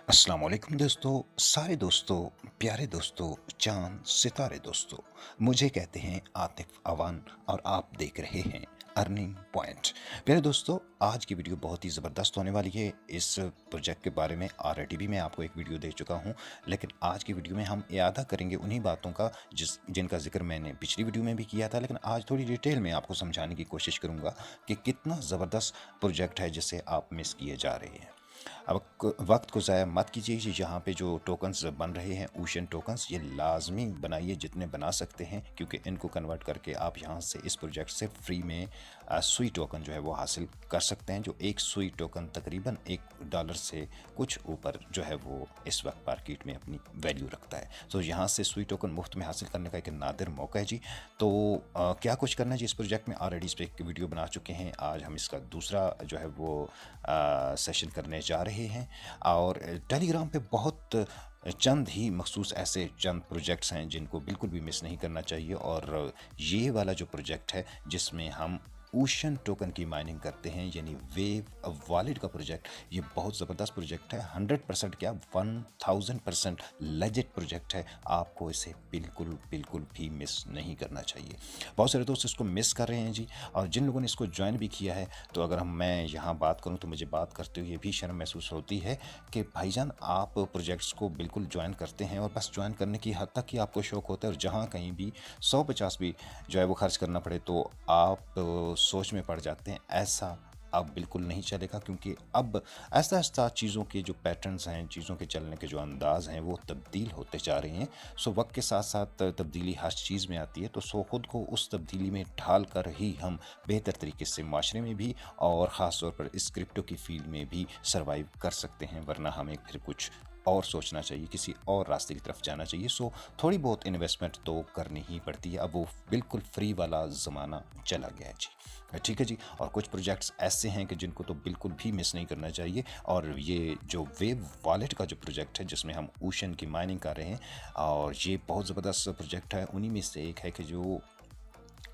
अस्सलाम वालेकुम दोस्तों, सारे दोस्तों, प्यारे दोस्तों, चाँद सितारे दोस्तों। मुझे कहते हैं आतिफ़ अवान और आप देख रहे हैं अर्निंग पॉइंट। प्यारे दोस्तों, आज की वीडियो बहुत ही ज़बरदस्त होने वाली है। इस प्रोजेक्ट के बारे में ऑलरेडी भी मैं आपको एक वीडियो दे चुका हूँ, लेकिन आज की वीडियो में हम इयादा करेंगे उन्हीं बातों का जिनका ज़िक्र मैंने पिछली वीडियो में भी किया था, लेकिन आज थोड़ी डिटेल में आपको समझाने की कोशिश करूँगा कि कितना ज़बरदस्त प्रोजेक्ट है जिसे आप मिस किए जा रहे हैं। अब वक्त को ज़ाया मत कीजिए। यहाँ पे जो टोकन्स बन रहे हैं ओशन टोकन्स, ये लाजमी बनाइए जितने बना सकते हैं, क्योंकि इनको कन्वर्ट करके आप यहाँ से इस प्रोजेक्ट से फ्री में सुई टोकन जो है वो हासिल कर सकते हैं। जो एक सुई टोकन तकरीबन $1 से कुछ ऊपर जो है वो इस वक्त मार्केट में अपनी वैल्यू रखता है। तो यहाँ से सुई टोकन मुफ्त में हासिल करने का एक नादिर मौका है जी। तो क्या कुछ करना है जी इस प्रोजेक्ट में, ऑलरेडी इस पर एक वीडियो बना चुके हैं। आज हम इसका दूसरा जो है वो सेशन करने जा रहे हैं। और टेलीग्राम पे बहुत चंद ही मखसूस ऐसे चंद प्रोजेक्ट्स हैं जिनको बिल्कुल भी मिस नहीं करना चाहिए। और ये वाला जो प्रोजेक्ट है जिसमें हम ओशन टोकन की माइनिंग करते हैं, यानी वेव वॉलेट का प्रोजेक्ट, ये बहुत ज़बरदस्त प्रोजेक्ट है। 100% क्या 1000% लेजिट प्रोजेक्ट है। आपको इसे बिल्कुल बिल्कुल भी मिस नहीं करना चाहिए। बहुत सारे दोस्त इसको मिस कर रहे हैं जी, और जिन लोगों ने इसको ज्वाइन भी किया है, तो अगर मैं यहाँ बात करूँ तो मुझे बात करते हुए भी शर्म महसूस होती है कि भाईजान आप प्रोजेक्ट्स को बिल्कुल ज्वाइन करते हैं और बस ज्वाइन करने की हद तक ही आपको शौक होता है, और जहाँ कहीं भी 150 भी जो है वो खर्च करना पड़े तो आप सोच में पड़ जाते हैं। ऐसा अब बिल्कुल नहीं चलेगा, क्योंकि अब ऐसा ऐसा चीज़ों के जो पैटर्न्स हैं, चीज़ों के चलने के जो अंदाज हैं, वो तब्दील होते जा रहे हैं। सो वक्त के साथ साथ तब्दीली हर चीज़ में आती है, तो सो खुद को उस तब्दीली में ढाल कर ही हम बेहतर तरीके से माशरे में भी और ख़ास तौर पर इस क्रिप्टो की फील्ड में भी सर्वाइव कर सकते हैं। वरना हमें फिर कुछ और सोचना चाहिए, किसी और रास्ते की तरफ जाना चाहिए। सो थोड़ी बहुत इन्वेस्टमेंट तो करनी ही पड़ती है। अब वो बिल्कुल फ्री वाला ज़माना चला गया है जी। ठीक है जी। और कुछ प्रोजेक्ट्स ऐसे हैं कि जिनको तो बिल्कुल भी मिस नहीं करना चाहिए। और ये जो वेव वॉलेट का जो प्रोजेक्ट है जिसमें हम ओशन की माइनिंग कर रहे हैं, और ये बहुत ज़बरदस्त प्रोजेक्ट है। उन्हीं में से एक है कि जो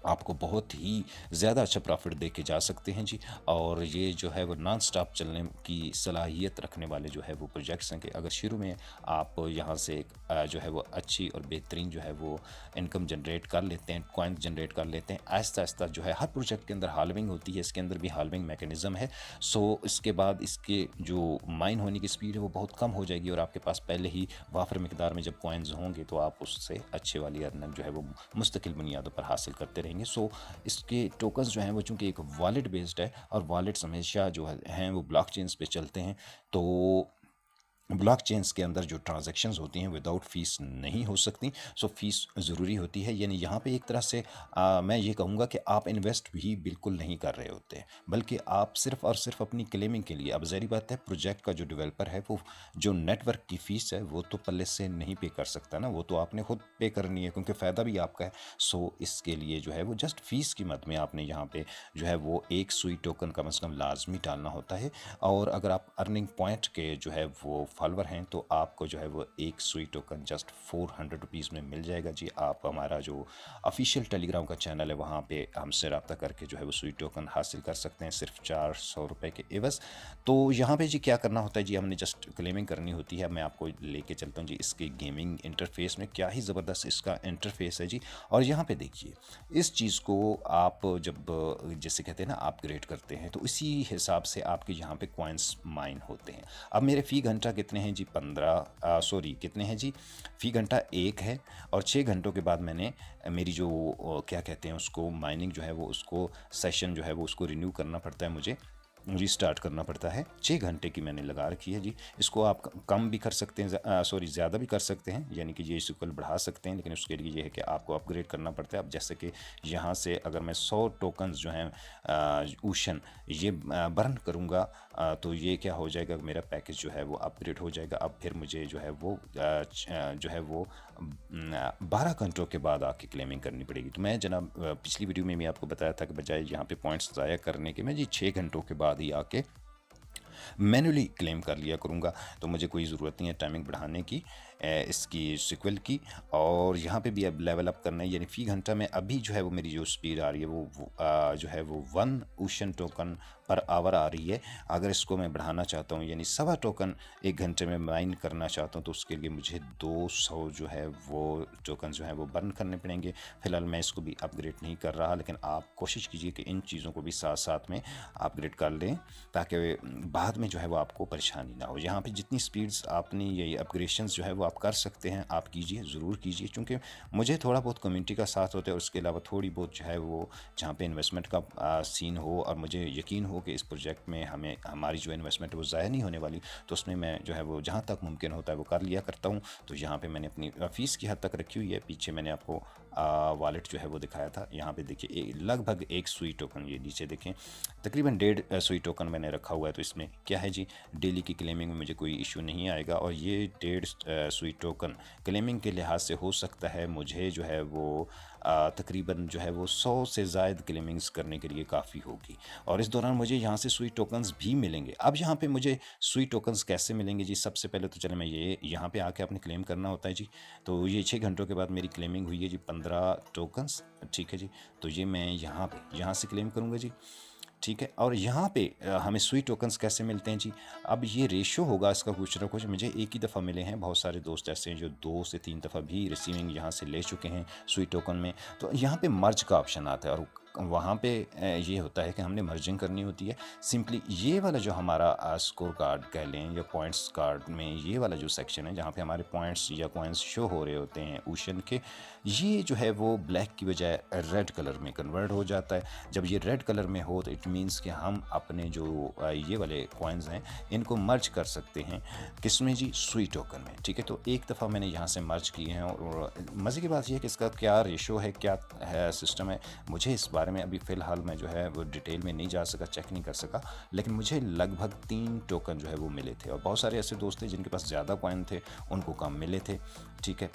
आपको बहुत ही ज़्यादा अच्छा प्रॉफिट दे के जा सकते हैं जी। और ये जो है वो नॉन स्टॉप चलने की सलाहियत रखने वाले जो है वो प्रोजेक्ट्स हैं कि अगर शुरू में आप यहाँ से एक जो है वो अच्छी और बेहतरीन जो है वो इनकम जनरेट कर लेते हैं, कॉइन जनरेट कर लेते हैं, आहिस्ता आहिस्ता जो है हर प्रोजेक्ट के अंदर हाल्विंग होती है, इसके अंदर भी हाल्विंग मैकेनिज़्म है। सो इसके बाद इसके जो माइन होने की स्पीड है वो बहुत कम हो जाएगी, और आपके पास पहले ही वाफर मिकदार में जब कॉइन्स होंगे तो आप उससे अच्छे वाली अर्निंग जो है वो मुस्तकिल बुनियादों पर हासिल करते रहेंगे। सो इसके टोकन्स जो हैं वो चूँकि एक वॉलेट बेस्ड है, और वॉलेट्स हमेशा जो हैं वो ब्लॉकचेन्स पे चलते हैं, तो ब्लॉकचेन्स के अंदर जो ट्रांजैक्शंस होती हैं विदाउट फ़ीस नहीं हो सकती। सो फ़ीस ज़रूरी होती है। यानी यहाँ पे एक तरह से मैं ये कहूँगा कि आप इन्वेस्ट भी बिल्कुल नहीं कर रहे होते, बल्कि आप सिर्फ़ और सिर्फ अपनी क्लेमिंग के लिए। अब ज़ाहिर बात है प्रोजेक्ट का जो डेवलपर है वो जो नेटवर्क की फ़ीस है वो तो पल्ले से नहीं पे कर सकता ना, वो तो आपने खुद पे करनी है, क्योंकि फ़ायदा भी आपका है। सो इसके लिए जो है वो जस्ट फ़ीस की मद में आपने यहाँ पे जो है वो एक सुई टोकन कम से कम लाजमी डालना होता है। और अगर आप अर्निंग पॉइंट के जो है वो फॉलोवर हैं तो आपको जो है वो एक सुई टोकन जस्ट 400 रुपीज़ में मिल जाएगा जी। आप हमारा जो ऑफिशियल टेलीग्राम का चैनल है वहाँ पे हमसे रब्ता करके जो है वो सुई टोकन हासिल कर सकते हैं सिर्फ 400 रुपये के एवज़। तो यहाँ पे जी क्या करना होता है जी, हमने जस्ट क्लेमिंग करनी होती है। मैं आपको लेके चलता हूँ जी इसके गेमिंग इंटरफेस में, क्या ही ज़बरदस्त इसका इंटरफेस है जी। और यहाँ पे देखिए इस चीज़ को आप जब जैसे कहते हैं ना अपग्रेड करते हैं, तो इसी हिसाब से आपके यहाँ पे कॉइन्स माइन होते हैं। अब मेरे फ़ी घंटा कितने हैं जी, 15 सॉरी कितने हैं जी, फ़ी घंटा 1 है। और 6 घंटों के बाद मैंने मेरी जो क्या कहते हैं उसको माइनिंग जो है वो उसको सेशन जो है वो उसको रिन्यू करना पड़ता है, मुझे रीस्टार्ट करना पड़ता है। 6 घंटे की मैंने लगा रखी है जी। इसको आप कम भी कर सकते हैं, सॉरी ज़्यादा भी कर सकते हैं, यानी कि ये इसको बढ़ा सकते हैं, लेकिन उसके लिए ये है कि आपको अपग्रेड करना पड़ता है। अब जैसे कि यहाँ से अगर मैं 100 टोकन्स जो हैं ओशन ये बर्न करूँगा, तो ये क्या हो जाएगा, मेरा पैकेज जो है वो अपग्रेड हो जाएगा। अब फिर मुझे जो है वो जो है वो 12 घंटों के बाद आके क्लेमिंग करनी पड़ेगी। तो मैं जनाब पिछली वीडियो में भी आपको बताया था कि बजाय यहाँ पे पॉइंट्स ज़ाया करने के, मैं जी 6 घंटों के बाद ही आके मैन्युअली क्लेम कर लिया करूँगा। तो मुझे कोई ज़रूरत नहीं है टाइमिंग बढ़ाने की इसकी सिक्वल की। और यहाँ पे भी अब लेवल अप करना है, यानी फ़ी घंटा में अभी जो है वो मेरी जो स्पीड आ रही है वो जो है वो 1 ओशन टोकन पर आवर आ रही है। अगर इसको मैं बढ़ाना चाहता हूँ, यानी 1.25 टोकन 1 घंटे में माइन करना चाहता हूँ, तो उसके लिए मुझे 200 जो है वो टोकन जो है वो बर्न करने पड़ेंगे। फिलहाल मैं इसको भी अपग्रेड नहीं कर रहा, लेकिन आप कोशिश कीजिए कि इन चीज़ों को भी साथ साथ में अपग्रेड कर लें, ताकि बाद में जो है वो आपको परेशानी ना हो। यहाँ पे जितनी स्पीड्स आपने ये अपग्रेडेशंस जो है वो आप कर सकते हैं, आप कीजिए, ज़रूर कीजिए, क्योंकि मुझे थोड़ा बहुत कम्युनिटी का साथ होता है, और उसके अलावा थोड़ी बहुत जो है वो जहाँ पे इन्वेस्टमेंट का सीन हो और मुझे यकीन हो कि इस प्रोजेक्ट में हमारी जो इन्वेस्टमेंट है वो ज़ाया नहीं होने वाली, तो उसमें मैं जो है वो जहाँ तक मुमकिन होता है वो कर लिया करता हूँ। तो यहाँ पे मैंने अपनी फ़ीस की हद तक रखी हुई है। पीछे मैंने आपको वॉलेट जो है वो दिखाया था। यहाँ पे देखिए लगभग 1 सुई टोकन, ये नीचे देखें तकरीबन 1.5 सुई टोकन मैंने रखा हुआ है। तो इसमें क्या है जी, डेली की क्लेमिंग में मुझे कोई इशू नहीं आएगा, और ये 1.5 सुई टोकन क्लेमिंग के लिहाज से हो सकता है मुझे जो है वो तकरीबन जो है वो 100 से ज़ायद क्लेमिंग्स करने के लिए काफ़ी होगी। और इस दौरान मुझे यहाँ से सुई टोकन्स भी मिलेंगे। अब यहाँ पे मुझे सुई टोकन्स कैसे मिलेंगे जी? सबसे पहले तो चले मैं ये यहाँ पे आके आपने क्लेम करना होता है जी। तो ये 6 घंटों के बाद मेरी क्लेमिंग हुई है जी 15 टोकन्स, ठीक है जी। तो ये मैं यहाँ से क्लेम करूँगा जी, ठीक है। और यहाँ पे हमें सुई टोकन्स कैसे मिलते हैं जी? अब ये रेशो होगा इसका कुछ ना कुछ। मुझे एक ही दफ़ा मिले हैं, बहुत सारे दोस्त ऐसे हैं जो 2 से 3 दफ़ा भी रिसीविंग यहाँ से ले चुके हैं सुई टोकन में। तो यहाँ पे मर्ज का ऑप्शन आता है, और वहाँ पे ये होता है कि हमने मर्जिंग करनी होती है। सिंपली ये वाला जो हमारा स्कोर कार्ड कह लें या पॉइंट्स कार्ड में ये वाला जो सेक्शन है जहाँ पे हमारे पॉइंट्स या कॉइन्स शो हो रहे होते हैं ओशन के, ये जो है वो ब्लैक की बजाय रेड कलर में कन्वर्ट हो जाता है। जब ये रेड कलर में हो तो इट मीन्स कि हम अपने जो ये वाले कॉइन्स हैं इनको मर्ज कर सकते हैं, किसमें जी? सुई टोकन में, ठीक है। तो एक दफ़ा मैंने यहाँ से मर्ज किए हैं, और मज़े की बात यह है कि इसका क्या रेशो है, क्या है सिस्टम है, मुझे इस बारे में अभी फ़िलहाल मैं जो है वो डिटेल में नहीं जा सका, चेक नहीं कर सका। लेकिन मुझे लगभग 3 टोकन जो है वो मिले थे, और बहुत सारे ऐसे दोस्त थे जिनके पास ज़्यादा कॉइन थे, उनको कम मिले थे, ठीक है।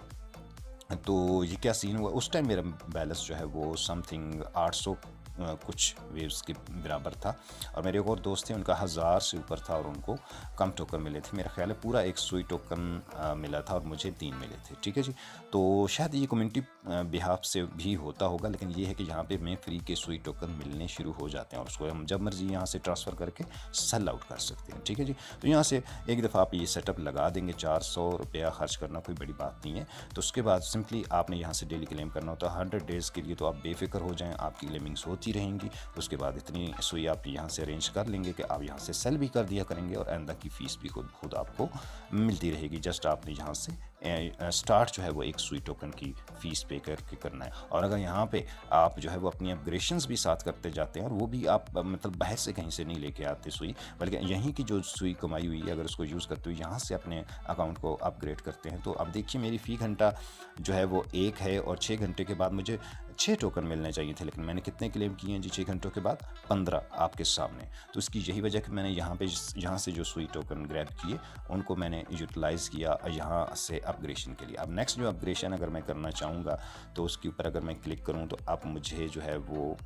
तो ये क्या सीन हुआ, उस टाइम मेरा बैलेंस जो है वो समथिंग 800 कुछ वेव्स के बराबर था, और मेरे एक और दोस्त थे उनका 1000 से ऊपर था और उनको कम टोकन मिले थे। मेरा ख्याल है पूरा 1 सुई टोकन मिला था और मुझे 3 मिले थे, ठीक है जी। तो शायद ये कम्युनिटी बिहाफ से भी होता होगा, लेकिन ये है कि यहाँ पे मैं फ्री के सुई टोकन मिलने शुरू हो जाते हैं, और उसको हम जब मर्जी यहाँ से ट्रांसफ़र करके सेल आउट कर सकते हैं, ठीक है जी। तो यहाँ से एक दफ़ा आप ये सेटअप लगा देंगे, 400 रुपया खर्च करना कोई बड़ी बात नहीं है। तो उसके बाद सिंपली आपने यहाँ से डेली क्लेम करना होता है 100 डेज़ के लिए। तो आप बेफिक्र हो जाएं, आपकी क्लेमिंग्स होती रहेंगी। उसके बाद इतनी सुई आप यहाँ से अरेंज कर लेंगे कि आप यहाँ से सेल भी कर दिया करेंगे, और आइंदा की फ़ीस भी खुद आपको मिलती रहेगी। जस्ट आपने यहाँ से स्टार्ट जो है वो 1 सुई टोकन की फ़ीस पे करके करना है। और अगर यहाँ पे आप जो है वो अपनी अपग्रेडेशंस भी साथ करते जाते हैं, और वो भी आप मतलब बाहर से कहीं से नहीं लेके आते सुई, बल्कि यहीं की जो सुई कमाई हुई है अगर उसको यूज़ करते हुए यहाँ से अपने अकाउंट को अपग्रेड करते हैं, तो अब देखिए मेरी फ़ी घंटा जो है वो 1 है, और 6 घंटे के बाद मुझे 6 टोकन मिलने चाहिए थे, लेकिन मैंने कितने क्लेम किए हैं जी 6 घंटों के बाद? 15 आपके सामने। तो इसकी यही वजह कि मैंने यहाँ से जो सुई टोकन ग्रैब किए उनको मैंने यूटिलाइज़ किया यहाँ से अपग्रेडेशन के लिए। अब नेक्स्ट जो अपग्रेडेशन अगर मैं करना चाहूँगा तो उसके ऊपर अगर मैं क्लिक करूँ तो अब मुझे जो है वो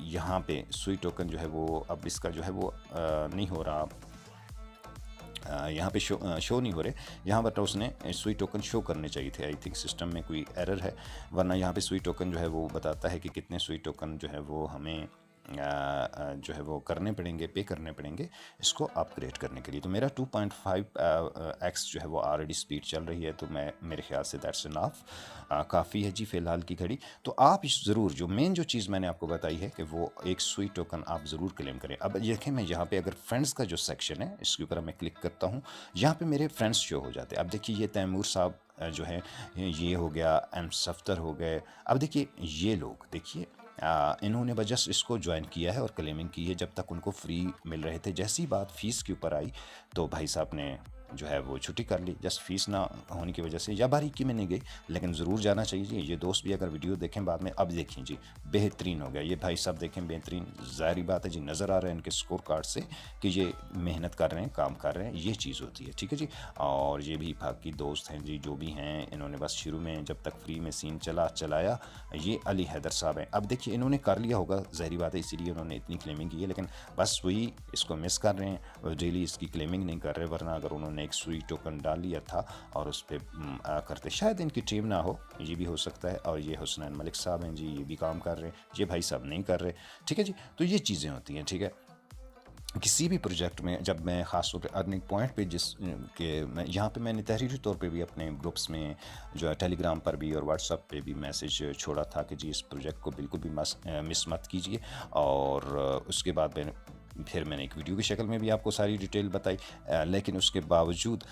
यहाँ पे सुई टोकन जो है वो अब इसका जो है वो नहीं हो रहा, यहाँ पे शो नहीं हो रहे। यहाँ पर उसने सुई टोकन शो करने चाहिए थे। आई थिंक सिस्टम में कोई एरर है, वरना यहाँ पे सुई टोकन जो है वो बताता है कि कितने सुई टोकन जो है वो हमें जो है वो करने पड़ेंगे, पे करने पड़ेंगे इसको अपग्रेड करने के लिए। तो मेरा 2.5x जो है वो ऑलरेडी स्पीड चल रही है, तो मेरे ख्याल से दैट्स इनफ, काफ़ी है जी फ़िलहाल की घड़ी। तो आप ज़रूर जो मेन जो चीज़ मैंने आपको बताई है कि वो 1 सुई टोकन आप ज़रूर क्लेम करें। अब देखें मैं यहाँ पे अगर फ्रेंड्स का जो सेक्शन है इसके ऊपर मैं क्लिक करता हूँ, यहाँ पे मेरे फ्रेंड्स शो हो जाते हैं। अब देखिए ये तैमूर साहब जो है ये हो गया, एम सफ्तर हो गए। अब देखिए ये लोग देखिए इन्होंने बस इसको ज्वाइन किया है और क्लेमिंग की है जब तक उनको फ्री मिल रहे थे। जैसी बात फ़ीस के ऊपर आई तो भाई साहब ने जो है वो छुट्टी कर ली, जस्ट फीस ना होने की वजह से, या बारीकी में नहीं गई, लेकिन ज़रूर जाना चाहिए जी। ये दोस्त भी अगर वीडियो देखें बाद में, अब देखें जी बेहतरीन हो गया ये भाई साहब, देखें बेहतरीन, ज़ाहिर बात है जी नज़र आ रहा है इनके स्कोर कार्ड से कि ये मेहनत कर रहे हैं, काम कर रहे हैं, ये चीज़ होती है, ठीक है जी। और ये भी बाकी दोस्त हैं जी जो भी हैं, इन्होंने बस शुरू में जब तक फ्री में सीन चलाया। ये अली हैदर साहब हैं, अब देखिए इन्होंने कर लिया होगा, ज़ाहिर बात है इसीलिए उन्होंने इतनी क्लेमिंग की है, लेकिन बस वही इसको मिस कर रहे हैं, डेली इसकी क्लेमिंग नहीं कर रहे, वरना अगर उन्होंने मैंने एक सुई टोकन डाल लिया था और उस पर करते, शायद इनकी टीम ना हो, ये भी हो सकता है। और ये हुसनैन मलिक साहब हैं जी, ये भी काम कर रहे हैं, ये भाई साहब नहीं कर रहे, ठीक है जी। तो ये चीज़ें होती हैं, ठीक है। किसी भी प्रोजेक्ट में जब मैं ख़ास तौर पे अर्निंग पॉइंट पे जिस के मैं यहाँ पे मैंने तहरीरी तौर पे भी अपने ग्रुप्स में जो है टेलीग्राम पर भी और व्हाट्सअप पे भी मैसेज छोड़ा था कि जी इस प्रोजेक्ट को बिल्कुल भी मिस मत कीजिए। और उसके बाद मैंने एक वीडियो की शक्ल में भी आपको सारी डिटेल बताई, लेकिन उसके बावजूद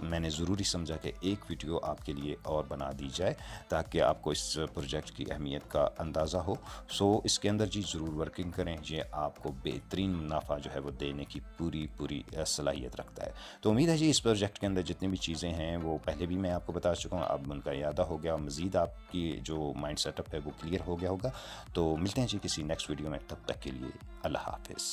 मैंने ज़रूरी समझा कि एक वीडियो आपके लिए और बना दी जाए ताकि आपको इस प्रोजेक्ट की अहमियत का अंदाज़ा हो। सो इसके अंदर जी ज़रूर वर्किंग करें, ये आपको बेहतरीन मुनाफा जो है वो देने की पूरी सलाहियत रखता है। तो उम्मीद है जी इस प्रोजेक्ट के अंदर जितनी भी चीज़ें हैं वो पहले भी मैं आपको बता चुका हूँ, अब उनका यादा हो गया, मज़ीद आपकी जो माइंड सेटअप है वो क्लियर हो गया होगा। तो मिलते हैं जी किसी नेक्स्ट वीडियो में, तब तक के लिए अल्लाह हाफिज़।